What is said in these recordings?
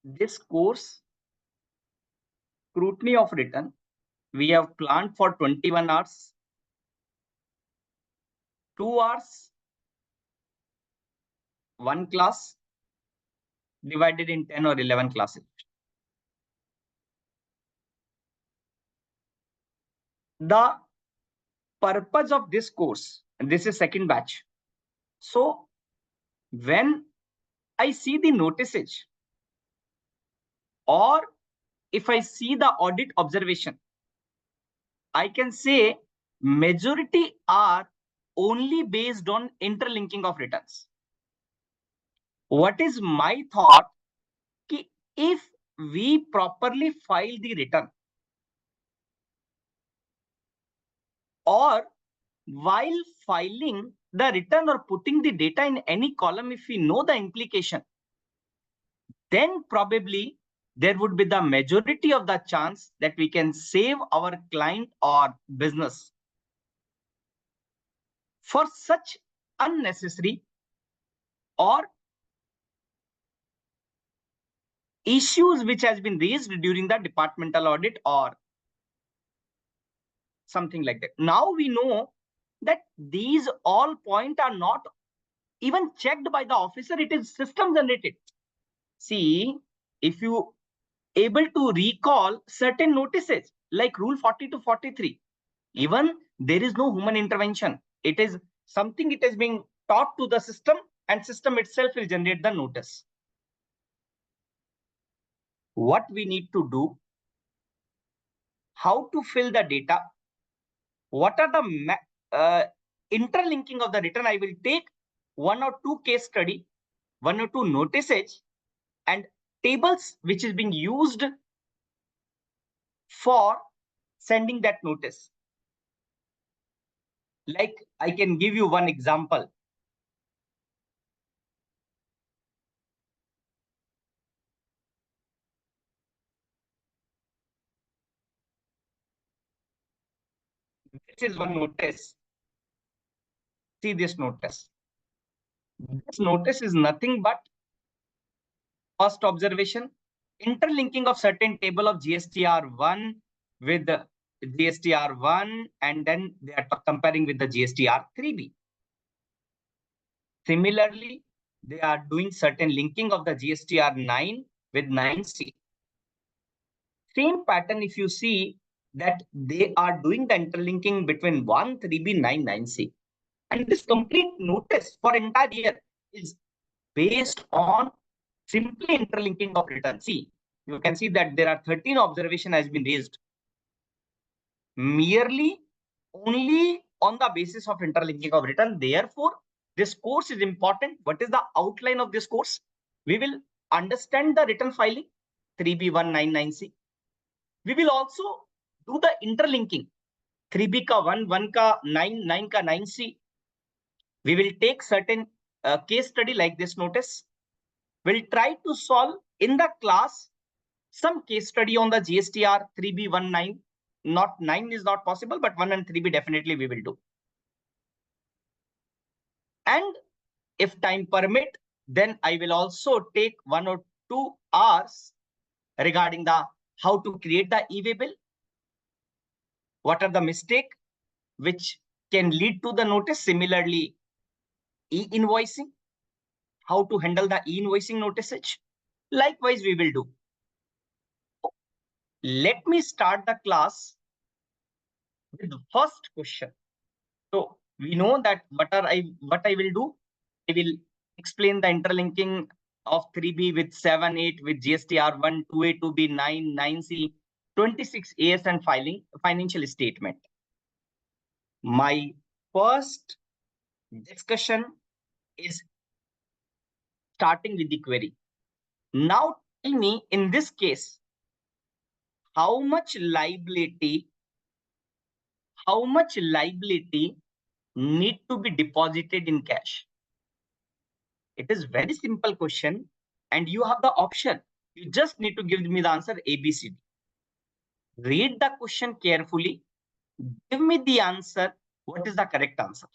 This course, Scrutiny of Return, we have planned for 21 hours, 2 hours, one class divided in 10 or 11 classes. The purpose of this course, and this is second batch. So when I see the notices or if I see the audit observation, I can say majority are only based on interlinking of returns. What is my thought? Ki if we properly file the return or while filing the return or putting the data in any column, if we know the implication, then probably there would be the majority of the chance that we can save our client or business for such unnecessary or issues which has been raised during the departmental audit or something like that. Now we know that these all points are not even checked by the officer, it is system generated. See, if you able to recall certain notices like rule 40 to 43, even there is no human intervention. It is something it is being taught to the system and system itself will generate the notice. What we need to do, how to fill the data, what are the interlinking of the return. I will take one or two case study, one or two notices and tables which is being used for sending that notice. Like I can give you one example. This is one notice. See this notice. This notice is nothing but first observation, interlinking of certain table of GSTR1 with the GSTR1 and then they are comparing with the GSTR3B. Similarly, they are doing certain linking of the GSTR9 with 9C. Same pattern if you see that they are doing the interlinking between 1, 3B, 9, 9C. And this complete notice for entire year is based on simply interlinking of return. See, you can see that there are 13 observation has been raised merely only on the basis of interlinking of return. Therefore, this course is important. What is the outline of this course? We will understand the return filing 3B199C. We will also do the interlinking 3B ka 1, 1 ka 9, 9 ka 9C. We will take certain case study like this notice. We'll try to solve in the class some case study on the GSTR 3B19. Not 9 is not possible, but 1 and 3B definitely we will do. And if time permit, then I will also take 1 or 2 hours regarding the how to create the e-way bill. What are the mistake which can lead to the notice? Similarly, e-invoicing, how to handle the e-invoicing notices. Likewise, we will do. Let me start the class with the first question. So we know that what I will do, I will explain the interlinking of 3B with 7, 8 with GSTR1, 2A, 2B, 9, 9C, 26 AS and filing financial statement. My first discussion is starting with the query. Now tell me in this case, how much liability need to be deposited in cash? It is very simple question and you have the option. You just need to give me the answer A, B, C, D. Read the question carefully. Give me the answer. What is the correct answer?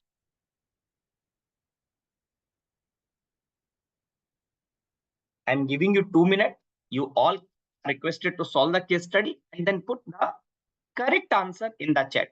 I'm giving you 2 minutes. You all requested to solve the case study and then put the correct answer in the chat.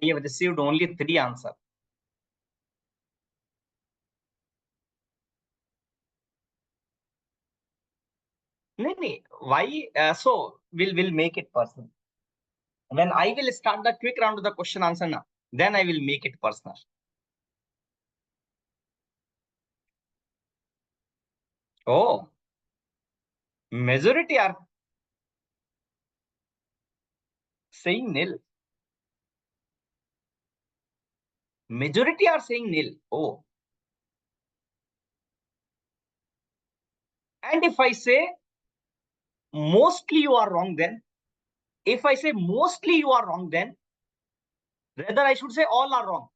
I have received only 3 answers. No, no. Why? So we'll make it personal. When I will start the quick round of the question answer now, then I will make it personal. Oh, majority are saying nil. Majority are saying nil. Oh, and if I say mostly you are wrong, then if I say mostly you are wrong, then rather I should say all are wrong.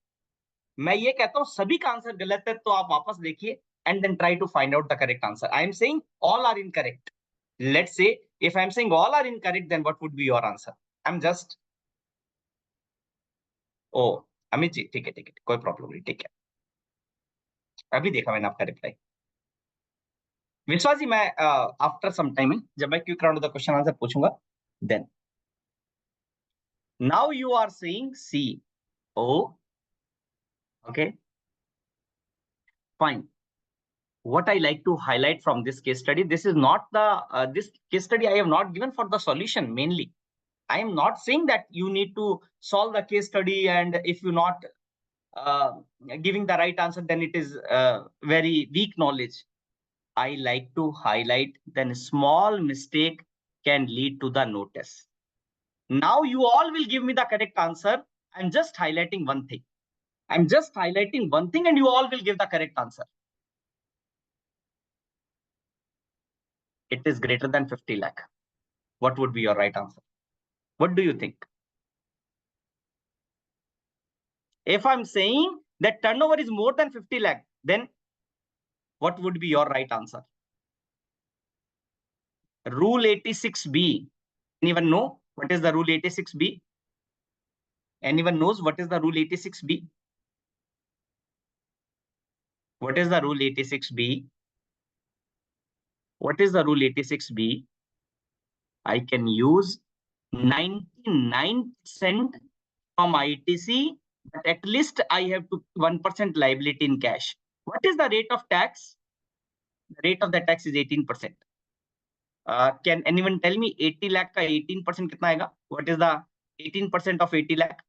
मैं ये कहता हूं सभी का answer गलत है, तो आप वापस देखिए and then try to find out the correct answer. I am saying all are incorrect. Let's say if I am saying all are incorrect, then what would be your answer? I'm just oh Amit ji ठीक है कोई problem नहीं ठीक है अभी देखा मैंने आपका रिप्लाई विश्वास जी मैं आफ्टर सम टाइम जब मैं quick round of the question answer पूछूंगा then now you are saying C O okay fine what I like to highlight from this case study, this is not the this case study I have not given for the solution mainly. I am not saying that you need to solve the case study and if you not uh, giving the right answer, then it is very weak knowledge. I like to highlight then small mistake can lead to the notice. Now you all will give me the correct answer. I'm just highlighting one thing. I'm just highlighting one thing and you all will give the correct answer. It is greater than 50 lakh. What would be your right answer? What do you think? If I'm saying that turnover is more than 50 lakh, then what would be your right answer? Rule 86B. Anyone know what is the rule 86B? Anyone knows what is the rule 86B? What is the rule 86B? What is the rule 86B? I can use 99% from ITC, but at least I have to 1% liability in cash. What is the rate of tax? The rate of the tax is 18%. Can anyone tell me 80 lakh का 18% कितना आएगा? What is the 18% of 80 lakh?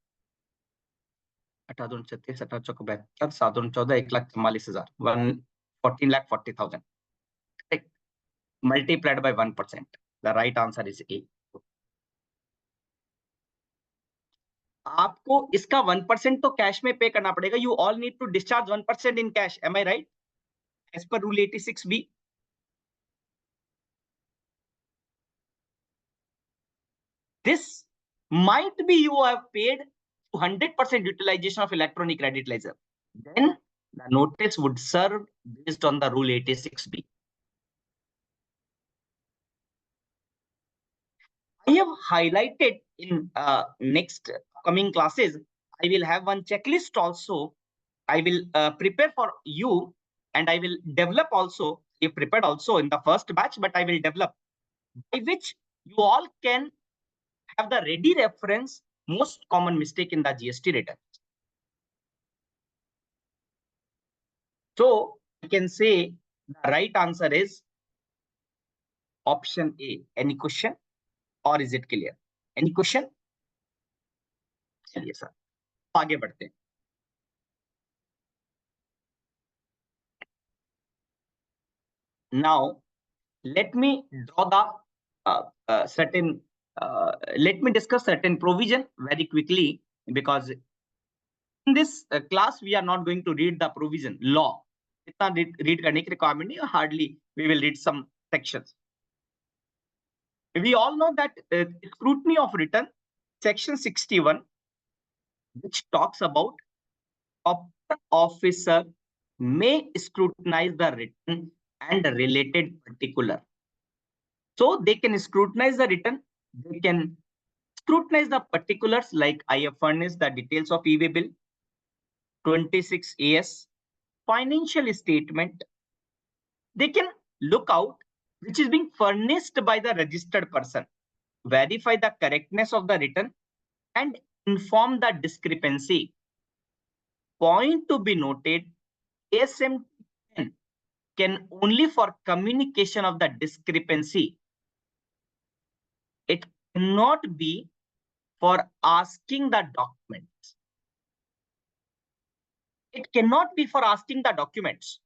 18 36 18 Chowk 72 7 14 1,44,000 1,14,40,000 multiplied by 1%. The right answer is A. आपको इसका 1% तो cash में पे करना पड़ेगा. You all need to discharge 1% in cash. Am I right? As per rule 86B. This might be you have paid 100% utilization of electronic credit ledger. Then the notice would serve based on the rule 86B. I have highlighted in next coming classes. I will have one checklist also. I will prepare for you and I will develop also I prepared also in the first batch, but I will develop, by which you all can have the ready reference most common mistake in the GST return. So I can say the right answer is option A. Any question or is it clear? Any question? चलिए sir आगे बढ़ते हैं. Now let me draw the certain. Let me discuss certain provision very quickly, because in this class we are not going to read the provision law. इतना read करने की requirement नहीं, hardly we will read some sections. We all know that scrutiny of return, section 61, which talks about corporate officer may scrutinize the return and related particular. So they can scrutinize the return, they can scrutinize the particulars, like I have furnished the details of e-way bill, 26 AS, financial statement. They can look out which is being furnished by the registered person, verify the correctness of the return, and inform the discrepancy. Point to be noted, ASM can only for communication of the discrepancy. It cannot be for asking the documents. It cannot be for asking the documents.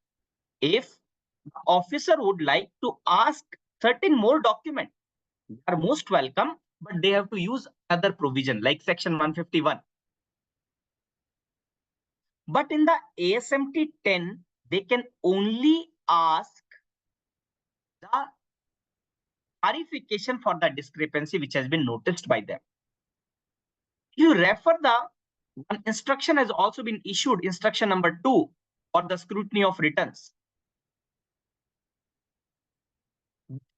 If the officer would like to ask certain more documents, they are most welcome, but they have to use other provision like section 151. But in the ASMT 10, they can only ask the clarification for the discrepancy which has been noticed by them. You refer the one instruction has also been issued, instruction number 2 for the scrutiny of returns.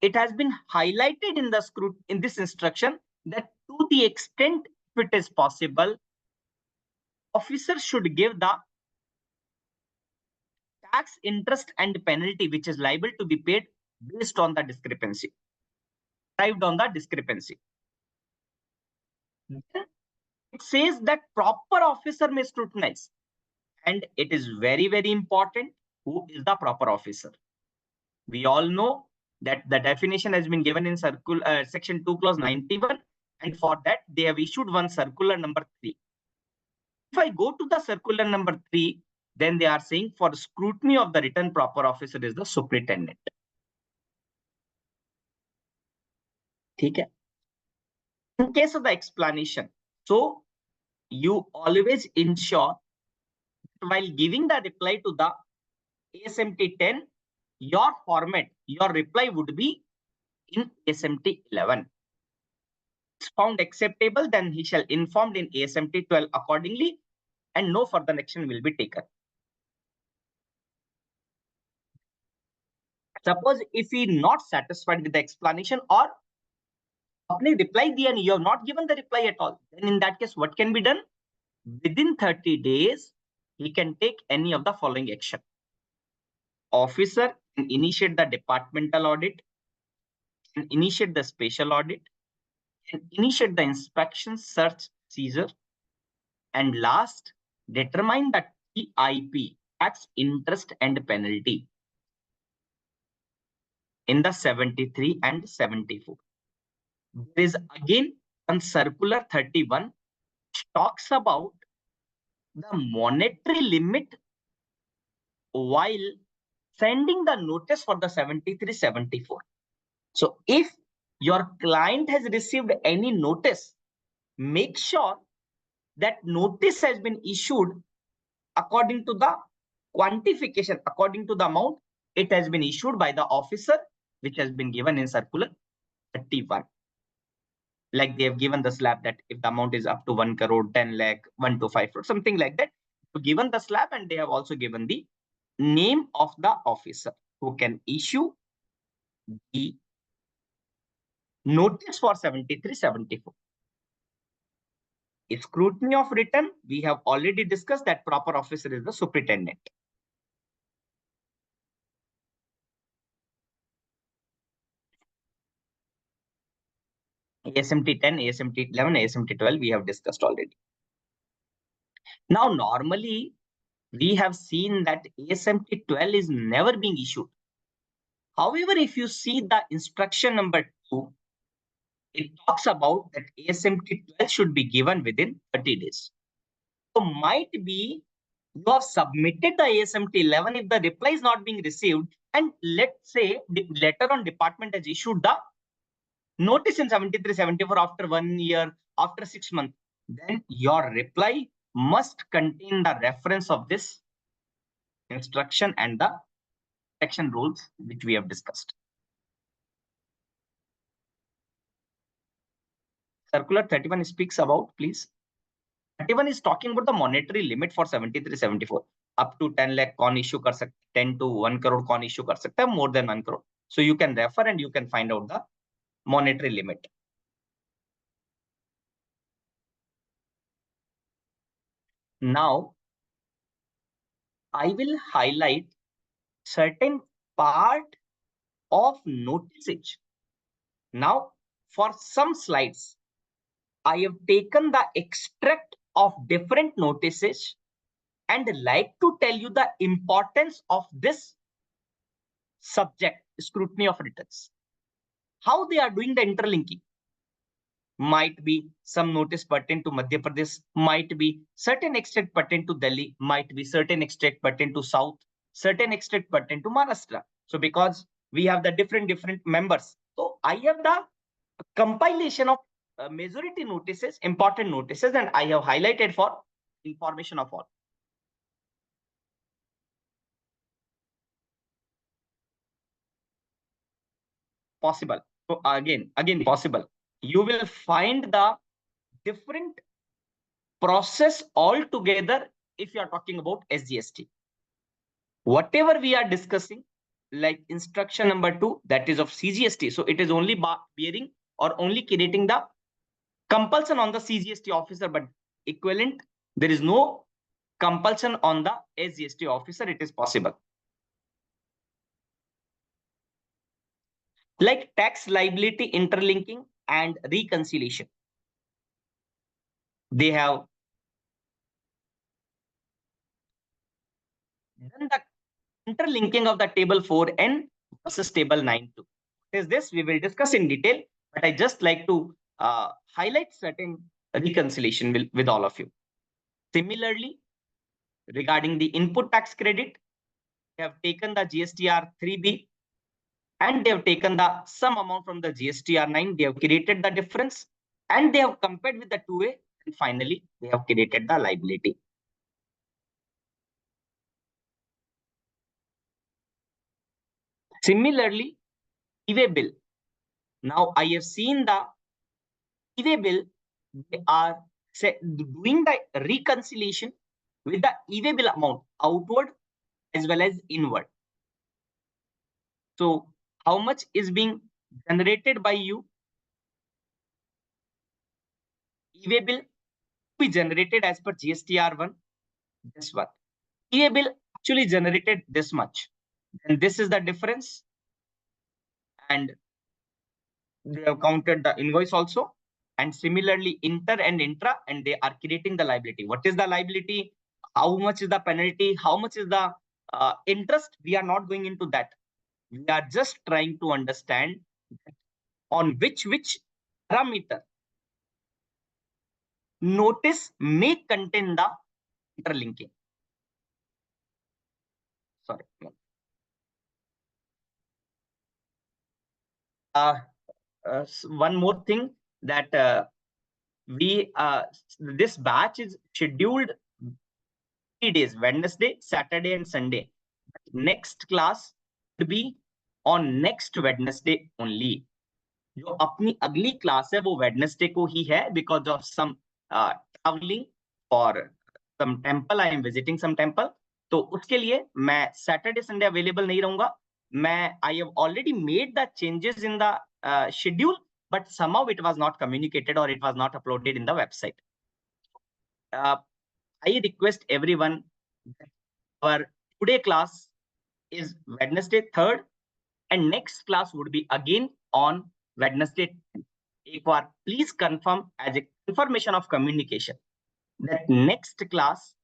It has been highlighted in the in this instruction that to the extent if it is possible, officers should give the tax, interest, and penalty which is liable to be paid based on the discrepancy, derived on the discrepancy. Then it says that proper officer may scrutinize, and it is very, very important who is the proper officer. We all know that the definition has been given in section 2 clause 91, and for that they have issued one circular number 3. If I go to the circular number 3, then they are saying for scrutiny of the return, proper officer is the superintendent. Okay. In case of the explanation, so you always ensure while giving the reply to the ASMT 10, your format, your reply would be in ASMT 11. It's found acceptable, then he shall informed in ASMT 12 accordingly, and no further action will be taken. Suppose if he not satisfied with the explanation or आपने reply दिया नहीं, you have not given the reply at all, then in that case what can be done? Within 30 days, he can take any of the following action. Officer can initiate the departmental audit, can initiate the special audit, can initiate the inspection, search, seizure, and last, determine the TIP, tax, interest, and penalty in the 73 and 74. There is again on circular 31 which talks about the monetary limit while sending the notice for the 73, 74. So if your client has received any notice, make sure that notice has been issued according to the quantification, according to the amount it has been issued by the officer, which has been given in circular 31. Like they have given the slab that if the amount is up to 1 crore, 10 lakh, 1 to 5 crore, something like that. Given the slab, and they have also given the name of the officer who can issue the notice for 73, 74. Scrutiny of return, we have already discussed that proper officer is the superintendent. ASMT 10, ASMT 11, ASMT 12 we have discussed already. Now, normally we have seen that ASMT 12 is never being issued. However, if you see the instruction number 2, it talks about that ASMT 12 should be given within 30 days. So might be you have submitted the ASMT 11 if the reply is not being received, and let's say the letter on department has issued the notice in 73, 74 after 1 year, after 6 months, then your reply must contain the reference of this instruction and the section rules which we have discussed. Circular 31 speaks about, please. 31 is talking about the monetary limit for 73, 74. Up to 10 lakh कौन issue कर सकते, 10 to 1 crore कौन issue कर सकता है, more than 1 crore. So you can refer and you can find out the monetary limit. Now, I will highlight certain part of notices. Now, for some slides, I have taken the extract of different notices and like to tell you the importance of this subject, scrutiny of returns. How they are doing the interlinking. Might be some notice pertain to Madhya Pradesh, might be certain extract pertain to Delhi, might be certain extract pertain to South, certain extract pertain to Maharashtra. So because we have the different members, so I have the compilation of majority notices, important notices, and I have highlighted for information of all. Possible. So again possible. You will find the different process altogether if you are talking about SGST. Whatever we are discussing, like instruction number 2, that is of CGST. So it is only bearing or only creating the compulsion on the CGST officer, but equivalent, there is no compulsion on the SGST officer. It is possible. Like tax liability interlinking and reconciliation. They have done the interlinking of the table 4N versus table 9.2. What is this? We will discuss in detail, but I just like to highlight certain reconciliation with all of you. Similarly, regarding the input tax credit, they have taken the GSTR 3B and they have taken the some amount from the GSTR 9. They have created the difference and they have compared with the 2A, and finally they have created the liability. Similarly, e-way bill. Now I have seen the e-way bill, they are doing the reconciliation with the e-way bill amount outward as well as inward. So how much is being generated by you? E-way bill be generated as per GSTR 1. This one. E-way bill actually generated this much. And this is the difference. And they have counted the invoice also. And similarly, inter and intra, and they are creating the liability. What is the liability? How much is the penalty? How much is the interest? We are not going into that. We are just trying to understand on which parameter notice may contain the interlinking. Sorry. One more thing that we this batch is scheduled 3 days: Wednesday, Saturday, and Sunday. Next class would be on next Wednesday only. जो अपनी अगली class है वो Wednesday को ही है because of some travelling for some temple. I am visiting some temple. तो उसके लिए मैं सैटरडे संडे अवेलेबल नहीं रहूंगा. मैं I have already made the changes in the schedule, but somehow it was not communicated or it was not uploaded in the website. I request everyone that our today class is Wednesday 3rd and next class would be again on Wednesday 10th. एक बार please confirm as a confirmation of communication that next class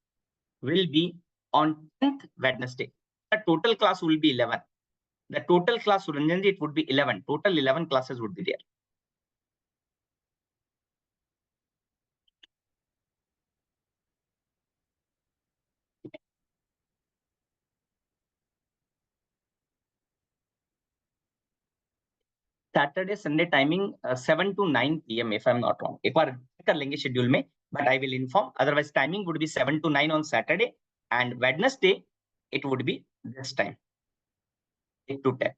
will be on 10th Wednesday. The total class will be 11. The total class, Ranjanji, it would be 11. Total 11 classes would be there. Saturday, Sunday timing 7 to 9 p.m. if I'm not wrong. एक बार कर लेंगे schedule में, but I will inform. Otherwise, timing would be 7 to 9 on Saturday, and Wednesday it would be this time, 8 to 10.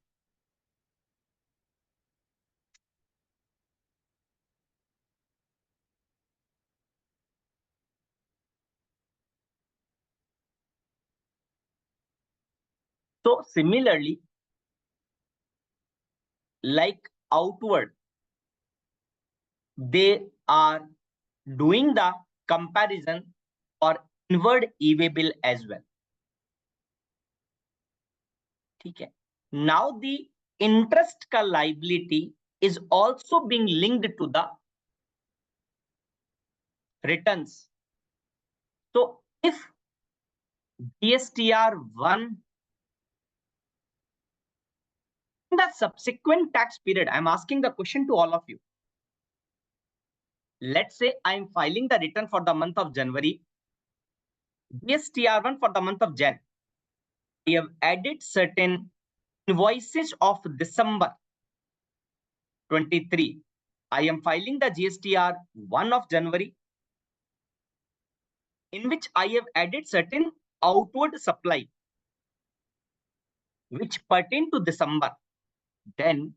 So similarly, like outward, they are doing the comparison for inward e-way bill as well. ठीक है. Now the interest का liability is also being linked to the returns. So if GSTR1 in the subsequent tax period, I'm asking the question to all of you. Let's say I'm filing the return for the month of January, GSTR1 for the month of Jan. I have added certain invoices of December 23. I am filing the GSTR1 of January, in which I have added certain outward supply which pertain to December. Then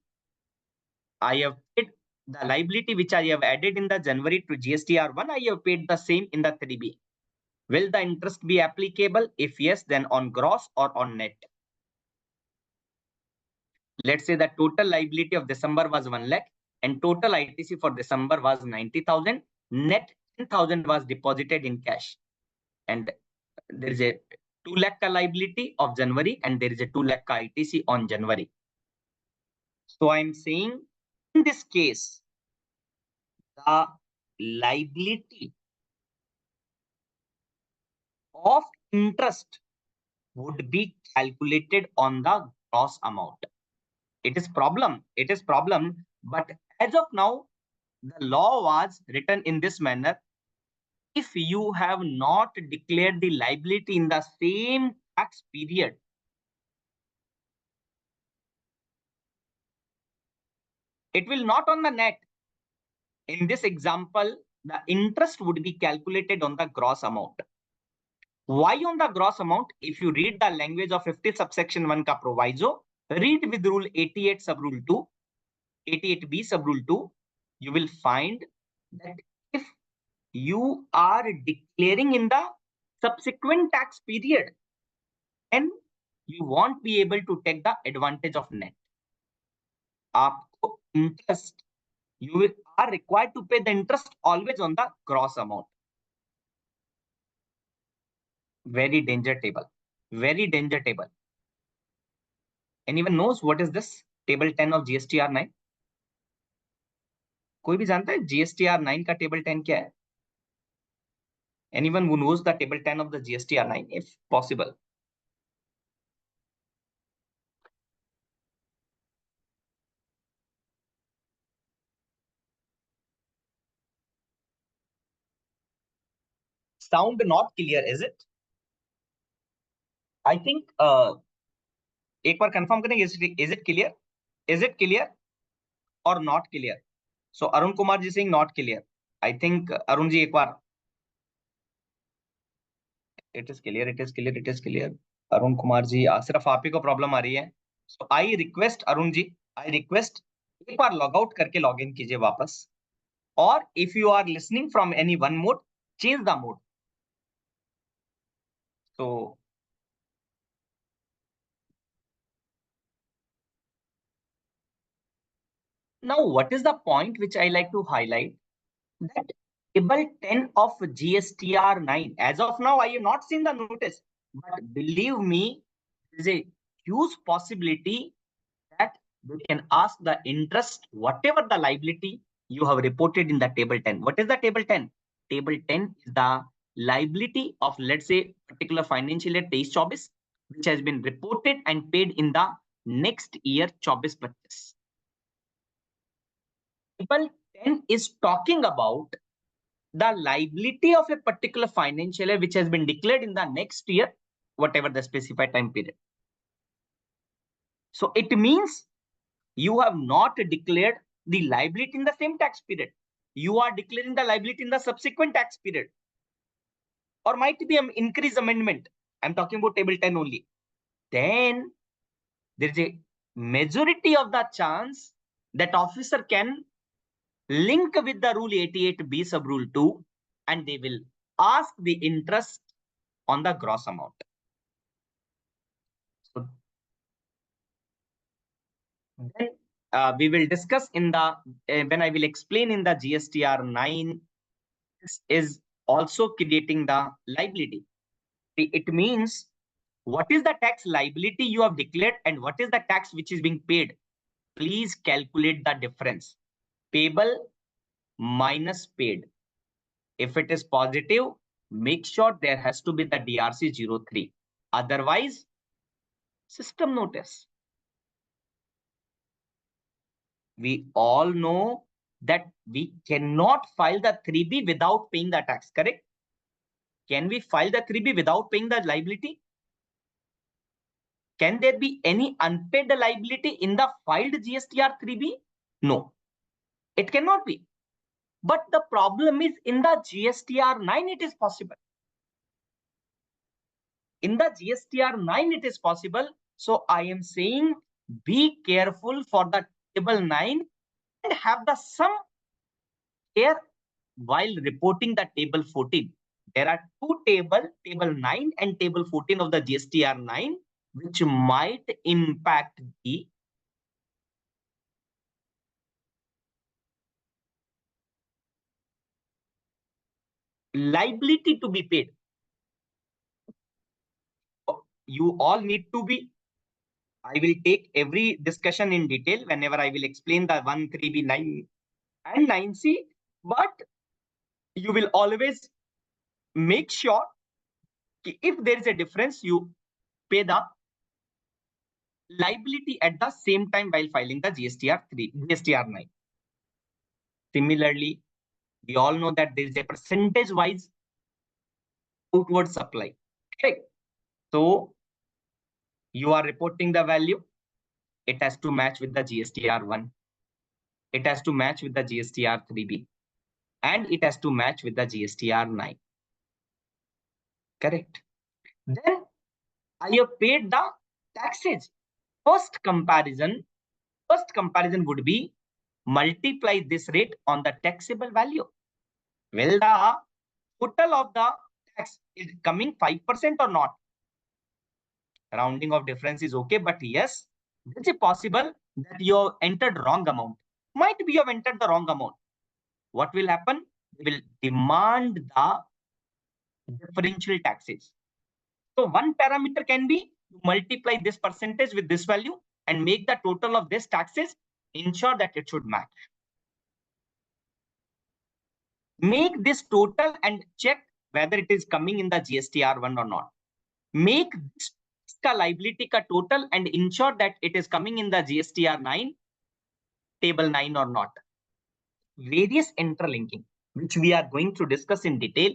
I have paid the liability which I have added in the January to GSTR1, I have paid the same in the 3B. Will the interest be applicable? If yes, then on gross or on net? Let's say the total liability of December was 1 lakh and total ITC for December was 90,000. Net 10,000 was deposited in cash. And there is a 2 lakh ka liability of January and there is a 2 lakh ka ITC on January. So I'm saying in this case, the liability of interest would be calculated on the gross amount. It is problem, but as of now, the law was written in this manner. If you have not declared the liability in the same tax period, it will not on the net. In this example, the interest would be calculated on the gross amount. Why on the gross amount? If you read the language of 50 subsection 1 ka proviso, read with rule 88 sub rule 2, 88B sub rule 2, you will find that if you are declaring in the subsequent tax period, then you won't be able to take the advantage of net. Aapko interest, you are required to pay the interest always on the gross amount. Very danger table. Very danger table. Anyone knows what is this? Table 10 of GSTR 9? कोई भी जानता है GSTR 9 का table 10 क्या है? Anyone who knows the table 10 of the GSTR 9, if possible? Sound not clear, is it? I think एक बार confirm करेंगे, is it clear? Is it clear or not clear? So Arun Kumar ji saying not clear. I think Arun ji एक बार. It is clear, it is clear, it is clear. Arun Kumar ji, सिर्फ आप ही को problem आ रही है. So I request Arun ji, I request एक बार log out करके log in कीजिए वापस. Or if you are listening from any one mode, change the mode. So now what is the point which I like to highlight? That table 10 of GSTR 9, as of now, I have not seen the notice, but believe me, there is a huge possibility that they can ask the interest, whatever the liability you have reported in the table 10. What is the table 10? Table 10 is the liability of, let's say, particular financial year 23-24, which has been reported and paid in the next year 24-25. Table 10 is talking about the liability of a particular financial year which has been declared in the next year, whatever the specified time period. So it means you have not declared the liability in the same tax period. You are declaring the liability in the subsequent tax period. Or might be an increase amendment. I'm talking about table 10 only. Then there is a majority of the chance that officer can link with the rule 88B sub rule 2 and they will ask the interest on the gross amount. So then we will discuss in the when I will explain in the GSTR 9. This is also creating the liability. It means what is the tax liability you have declared and what is the tax which is being paid. Please calculate the difference. Payable minus paid. If it is positive, make sure there has to be the DRC 03. Otherwise, system notice. We all know that we cannot file the 3B without paying the tax, correct? Can we file the 3B without paying the liability? Can there be any unpaid liability in the filed GSTR 3B? No, it cannot be. But the problem is in the GSTR 9, it is possible. In the GSTR 9, it is possible. So I am saying be careful for the table 9 and have the sum here while reporting the table 14. There are two tables, table 9 and table 14 of the GSTR 9, which might impact the liability to be paid. You all need to be, I will take every discussion in detail whenever I will explain the 1, 3B, 9 and 9C, but you will always make sure if there is a difference, you pay the liability at the same time while filing the GSTR 3, GSTR 9. Similarly, we all know that there is a percentage wise outward supply. Okay. So you are reporting the value. It has to match with the GSTR 1. It has to match with the GSTR 3B. And it has to match with the GSTR 9. Correct. Then I have paid the taxes. First comparison would be multiply this rate on the taxable value. Well, the total of the tax is coming 5% or not? Rounding of difference is okay, but yes, is it possible that you have entered wrong amount? Might be you have entered the wrong amount. What will happen? They will demand the differential taxes. So one parameter can be multiply this percentage with this value and make the total of this taxes, ensure that it should match. Make this total and check whether it is coming in the GSTR 1 or not. Make this liability ka total and ensure that it is coming in the GSTR 9, table 9 or not. Various interlinking, which we are going to discuss in detail.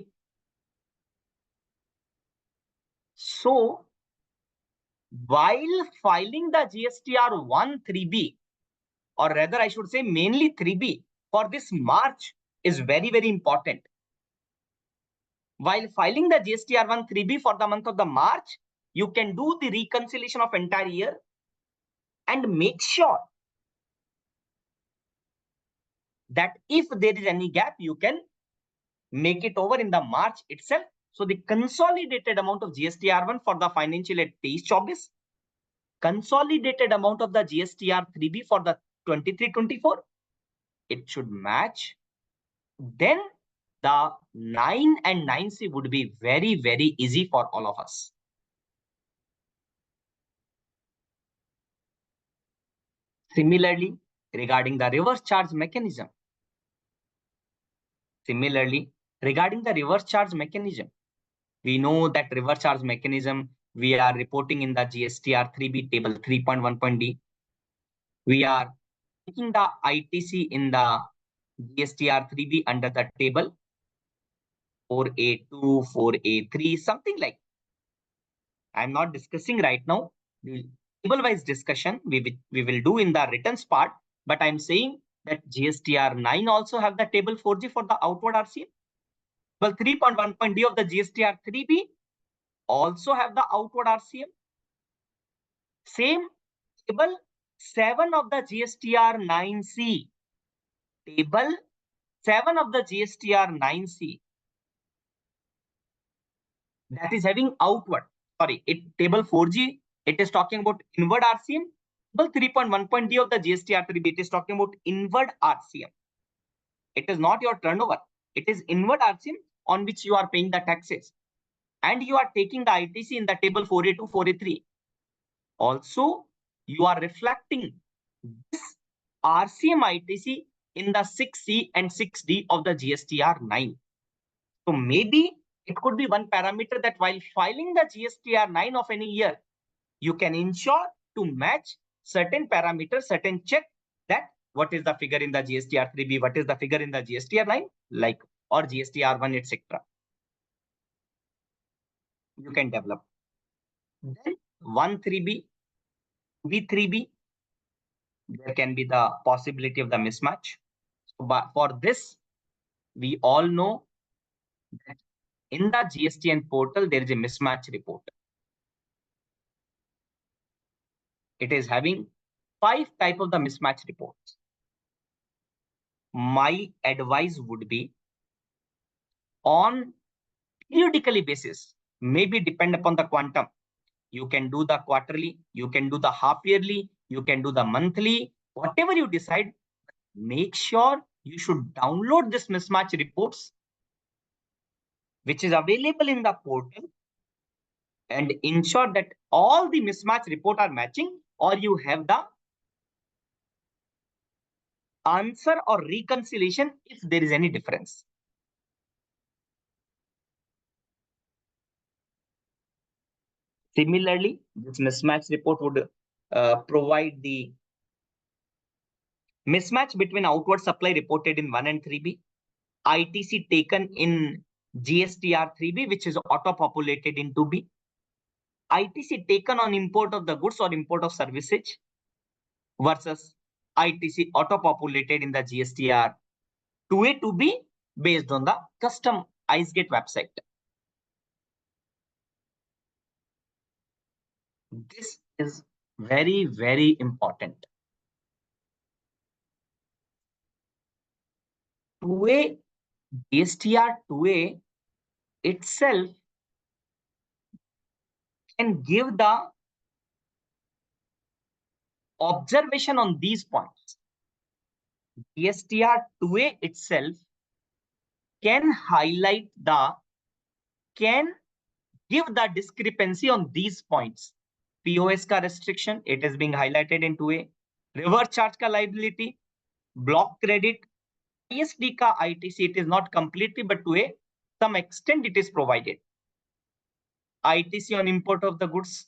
So, while filing the GSTR 1 3B, or rather I should say mainly 3B, for this March is very, very important. While filing the GSTR 1 3B for the month of the March, you can do the reconciliation of entire year and make sure that if there is any gap, you can make it over in the March itself. So the consolidated amount of GSTR 1 for the financial year 23-24, consolidated amount of the GSTR 3B for the 23-24, it should match. Then the 9 and 9C would be very, very easy for all of us. Similarly, regarding the reverse charge mechanism, Similarly, regarding the reverse charge mechanism, we know that reverse charge mechanism we are reporting in the GSTR 3B table 3.1.d. We are taking the ITC in the GSTR 3B under the table 4A2, 4A3, something like. I'm not discussing right now. Table-wise discussion we will do in the returns part, but I'm saying that GSTR 9 also have the table 4G for the outward RCM. Well, 3.1.d of the GSTR 3B also have the outward RCM. Same table 7 of the GSTR 9C. Table 7 of the GSTR 9C that is having outward. Sorry, table 4G, it is talking about inward RCM. Table 3.1.d of the GSTR 3B, it is talking about inward RCM. It is not your turnover. It is inward RCM on which you are paying the taxes. And you are taking the ITC in the table 4A2, 4A3. Also, you are reflecting this RCM ITC in the 6C and 6D of the GSTR 9. So maybe it could be one parameter that while filing the GSTR 9 of any year, you can ensure to match certain parameters, certain check that what is the figure in the GSTR 3B, what is the figure in the GSTR 9, like, or GSTR 1, etc. You can develop. Then 1 3B, B 3B, there can be the possibility of the mismatch. So, but for this, we all know that in the GSTN portal, there is a mismatch report. It is having 5 type of the mismatch reports. My advice would be on periodically basis, maybe depend upon the quantum. You can do the quarterly, you can do the half yearly, you can do the monthly, whatever you decide. Make sure you should download this mismatch reports, which is available in the portal, and ensure that all the mismatch report are matching, or you have the answer or reconciliation if there is any difference. Similarly, this mismatch report would provide the mismatch between outward supply reported in 1 and 3B, ITC taken in GSTR 3B, which is auto-populated in 2B, ITC taken on import of the goods or import of services versus ITC auto-populated in the GSTR 2A, 2B based on the custom IceGate website. This is very, very important. 2A, GSTR 2A itself can give the observation on these points. GSTR 2A itself can highlight can give the discrepancy on these points. POS ka restriction, it is being highlighted in 2A. Reverse charge ka liability, block credit, ISD ka ITC, it is not completely, but to a some extent it is provided. ITC on import of the goods,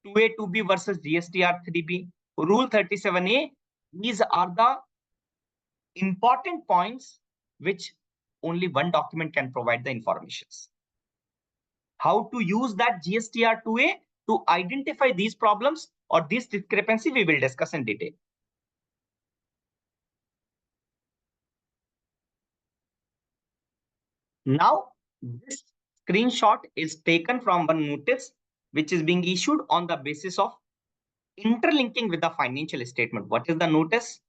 2A, 2B versus GSTR 3B, Rule 37A, these are the important points which only one document can provide the informations. How to use that GSTR 2A to identify these problems or this discrepancy, we will discuss in detail. Now, this screenshot is taken from one notice which is being issued on the basis of interlinking with the financial statement. What is the notice?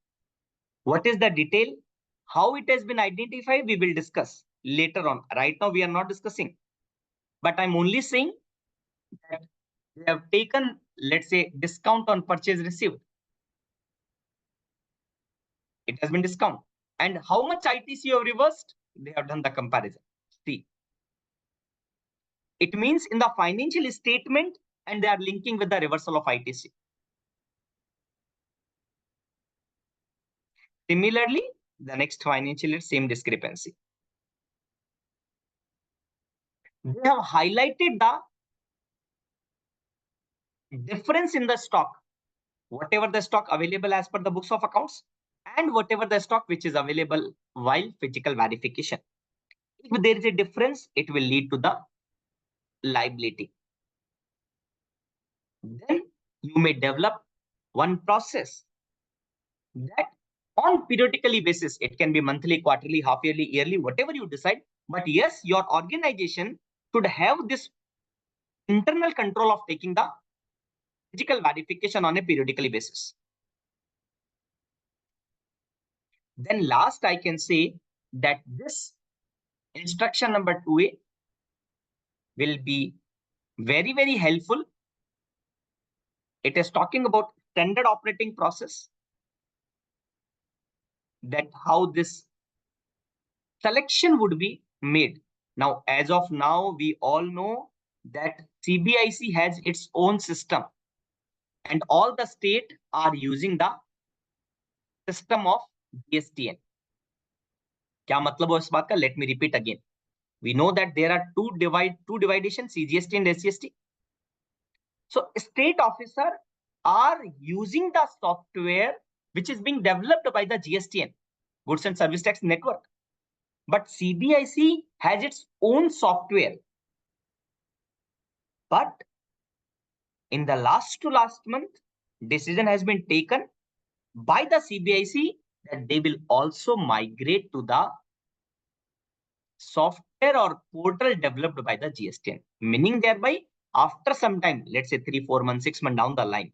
What is the detail? How it has been identified, we will discuss later on. Right now, we are not discussing. But I'm only saying that they have taken, let's say, discount on purchase received. It has been discount. And how much ITC you have reversed? They have done the comparison. See, it means in the financial statement, and they are linking with the reversal of ITC. Similarly, the next financial year, same discrepancy. They have highlighted the difference in the stock, whatever the stock available as per the books of accounts, and whatever the stock which is available while physical verification. If there is a difference, it will lead to the liability. Then you may develop one process that on periodically basis, it can be monthly, quarterly, half yearly, yearly, whatever you decide. But yes, your organization should have this internal control of taking the physical verification on a periodically basis. Then last, I can say that this instruction number 2A will be very, very helpful. It is talking about standard operating process, that how this selection would be made. Now, as of now, we all know that CBIC has its own system and all the state are using the system of GSTN. क्या मतलब है इस बात का? Let me repeat again. We know that there are two dividation, CGST and SGST. So state officer are using the software which is being developed by the GSTN, Goods and Service Tax Network. But CBIC has its own software. But in the last to last month, decision has been taken by the CBIC that they will also migrate to the software or portal developed by the GSTN. Meaning thereby, after some time, let's say 3, 4 months, 6 months down the line,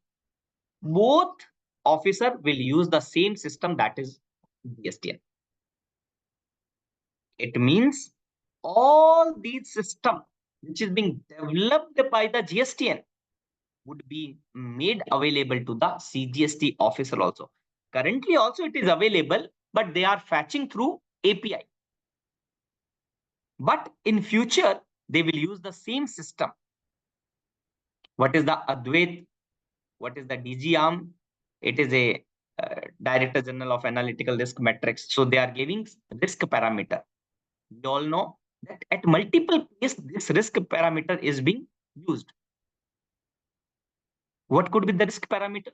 both officer will use the same system, that is GSTN. It means all these system which is being developed by the GSTN would be made available to the CGST officer also. Currently also it is available, but they are fetching through API. But in future, they will use the same system. What is the Advait? What is the DG arm? It is a Director General of Analytical Risk Metrics. So they are giving risk parameter. We all know that at multiple places, this risk parameter is being used. What could be the risk parameter?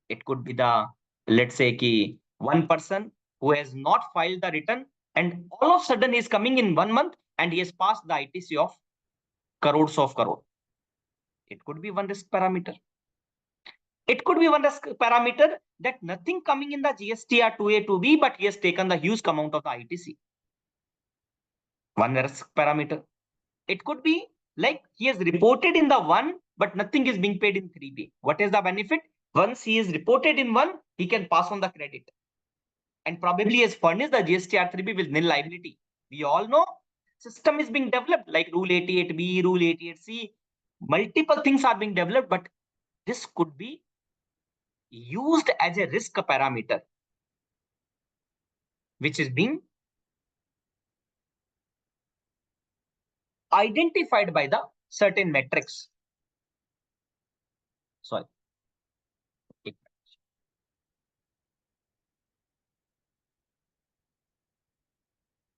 It could be the, let's say, ki one person who has not filed the return and all of a sudden is coming in 1 month and he has passed the ITC of crores of crore. It could be one risk parameter. It could be one risk parameter that nothing coming in the GST or 2A, 2B, but he has taken the huge amount of the ITC. One risk parameter. It could be like he has reported in the 1, but nothing is being paid in 3B. What is the benefit? Once he is reported in 1, he can pass on the credit. And probably has furnished the GST R3B with nil liability. We all know system is being developed like Rule 88B, Rule 88C. Multiple things are being developed, but this could be used as a risk parameter, which is being identified by the certain metrics. Sorry.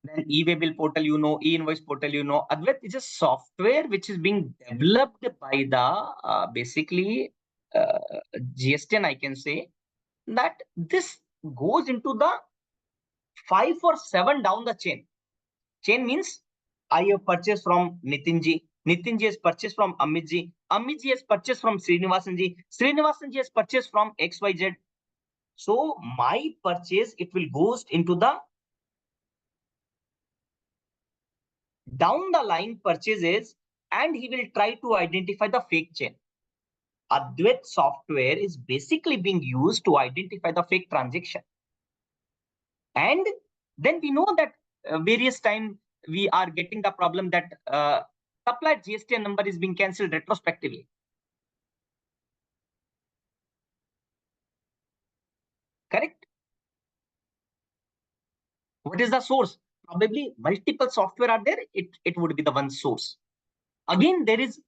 Then e-way bill portal, e-invoice portal, Advait is a software which is being developed by the basically GSTN, I can say that this goes into the 5 or 7 down the chain. Chain means I have purchased from Nitinji. Nitinji has purchased from Amitji. Amitji has purchased from Srinivasanji. Srinivasanji has purchased from XYZ. So my purchase, it will goes into the down the line purchases and he will try to identify the fake chain. Advait software is basically being used to identify the fake transaction. And then we know that various time we are getting the problem that supplier GST number is being cancelled retrospectively. Correct? What is the source? Probably multiple software are there. It would be the one source. Again, there is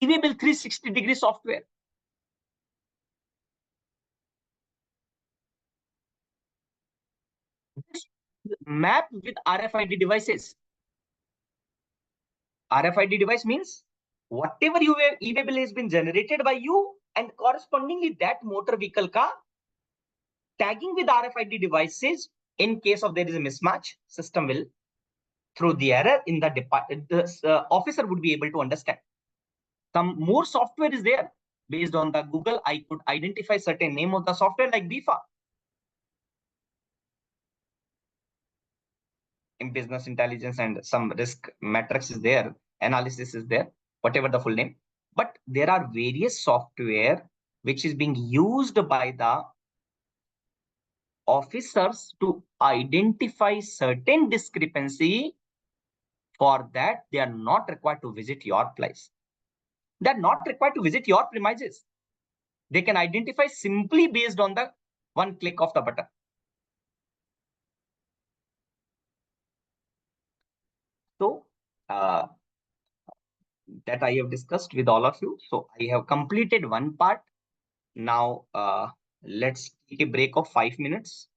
e-way bill 360-degree software. This map with RFID devices. RFID device means whatever e-way bill has been generated by you, and correspondingly that motor vehicle ka tagging with RFID devices. In case of there is a mismatch, system will through the error in the department, the officer would be able to understand. Some more software is there. Based on the Google, I could identify certain name of the software like BIFA. In business intelligence, and some risk matrix is there, analysis is there, whatever the full name. But there are various software which is being used by the officers to identify certain discrepancy. For that, they are not required to visit your place. They are not required to visit your premises. They can identify simply based on the one click of the button. So that I have discussed with all of you. So I have completed one part. Now let's take a break of 5 minutes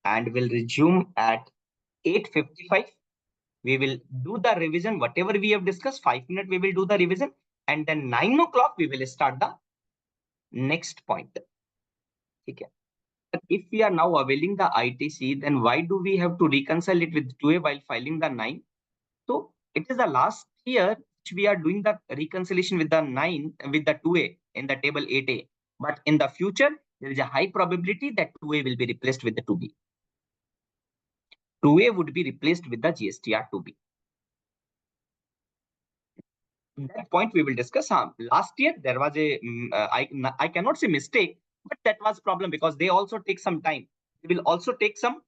and we'll resume at 8:55. We will do the revision, whatever we have discussed. 5 minutes we will do the revision, and then 9 o'clock we will start the next point. Okay. If we are now availing the ITC, then why do we have to reconcile it with 2A while filing the 9? So it is the last year which we are doing the reconciliation with the 9 with the 2A in the table 8A. But in the future, there is a high probability that 2A will be replaced with the 2B. 2A would be replaced with the GSTR 2B. That point we will discuss. Last year there was a I cannot say mistake, but that was problem because they also take some time. They will also take some.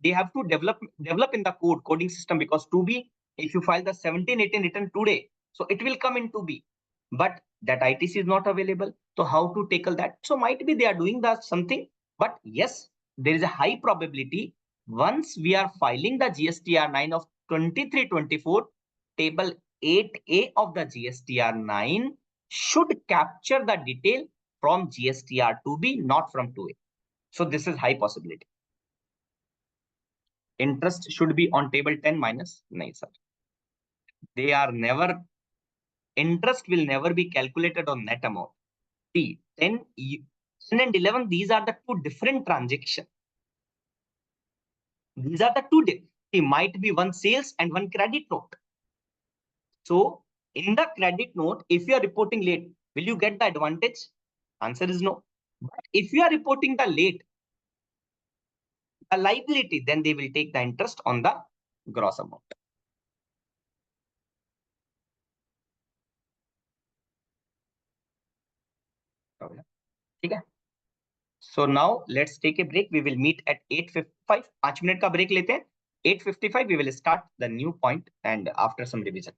They have to develop in the coding system, because 2B, if you file the 17-18 return today, so it will come in 2B, but that ITC is not available. So how to tackle that? So might be they are doing that something, but yes, there is a high probability once we are filing the GSTR 9 of 23-24, table 8A of the GSTR 9 should capture the detail from GSTR 2B, not from 2A. So this is high possibility. Interest should be on table 10 minus. No, sir. They are never, interest will never be calculated on net amount. See, 10 and 11, these are the two different transactions. These are the two different. It might be one sales and one credit note. So in the credit note, if you are reporting late, will you get the advantage? Answer is no. But if you are reporting the late, the liability, then they will take the interest on the gross amount. Okay. So now let's take a break. We will meet at 8:55. 5 minute का break लेते हैं. 8:55 we will start the new point and after some revision.